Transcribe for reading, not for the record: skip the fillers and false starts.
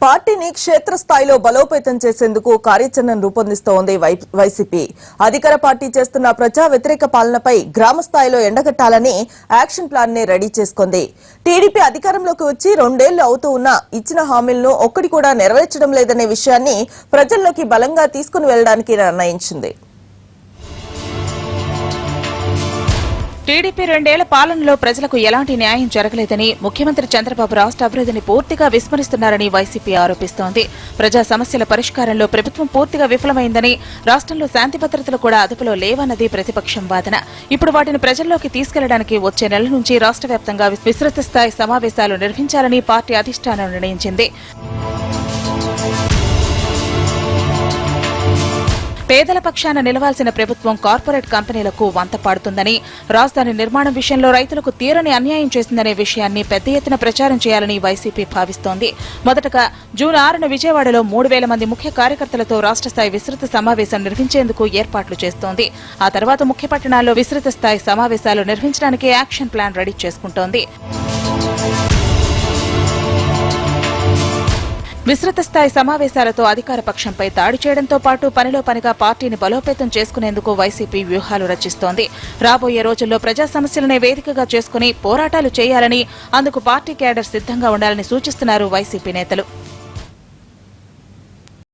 పార్టీని క్షేత్రస్థాయిలో బలోపేతం చేసేందుకు కార్యాచరణను రూపొందిస్తోంది వైసీపీ. అధికార పార్టీ చేస్తున్న ప్రజా వ్యతిరేక పాలనపై గ్రామ స్థాయిలో ఎండగట్టాలని యాక్షన్ ప్లాన్ ని రెడీ చేసుకుంది. టీడీపీ అధికారంలోకి వచ్చి 2 ఏళ్లు అవుతూ ఉన్నా ఇచ్చిన హామీలను ఒక్కటి కూడా నెరవేర్చడం లేదనే విషయాన్ని ప్రజల్లోకి బలంగా తీసుకుని వెళ్లడానికి నిర్ణయించింది. టీడీపీ 2 ఏళ్ల పాలనలో ప్రజలకు ఎలాంటి న్యాయం జరగలేదని, ముఖ్యమంత్రి చంద్రబాబు రాష్ట్ర అభివృద్ధిని పూర్తిగా విస్మరిస్తున్నారని వైసీపీ ఆరోపిస్తోంది. ప్రజా సమస్యల పరిష్కారంలో ప్రభుత్వం పూర్తిగా విఫలమైందని, రాష్ట్రంలో శాంతి భద్రతలు కూడా అదుపులో లేవన్నది ప్రతిపక్షం వాదన. ఇప్పుడు వాటిని ప్రజల్లోకి తీసుకెళ్లడానికి వచ్చే నెల నుంచి రాష్ట్ర వ్యాప్తంగా విస్తృత స్థాయి సమావేశాలు నిర్వహించాలని పార్టీ అధిష్టానం నిర్ణయించింది. పేదల పక్షాన నిలవాల్సిన ప్రభుత్వం కార్పొరేట్ కంపెనీలకు వంత పాడుతుందని, రాజధాని నిర్మాణం విషయంలో రైతులకు తీరని అన్యాయం చేసిందనే విషయాన్ని పెద్ద ఎత్తున ప్రచారం చేయాలని వైసీపీ భావిస్తోంది. మొదటగా జూన్ 6న విజయవాడలో 3000 మంది ముఖ్య కార్యకర్తలతో రాష్ట్ర స్థాయి విస్తృత సమావేశం నిర్వహించేందుకు ఏర్పాట్లు చేస్తోంది. ఆ తర్వాత ముఖ్య పట్టణాల్లో విస్తృత స్థాయి సమావేశాలు నిర్వహించడానికి యాక్షన్ ప్లాన్ రెడీ చేసుకుంటోంది. విస్తృత స్థాయి సమావేశాలతో అధికార పక్షంపై దాడి చేయడంతో పాటు పనిలో పనిగా పార్టీని బలోపేతం చేసుకునేందుకు వైసీపీ వ్యూహాలు రచిస్తోంది. రాబోయే రోజుల్లో ప్రజా సమస్యలనే వేదికగా చేసుకుని పోరాటాలు చేయాలని, అందుకు పార్టీ క్యాడర్ సిద్ధంగా ఉండాలని సూచిస్తున్నారు వైసీపీ నేతలు.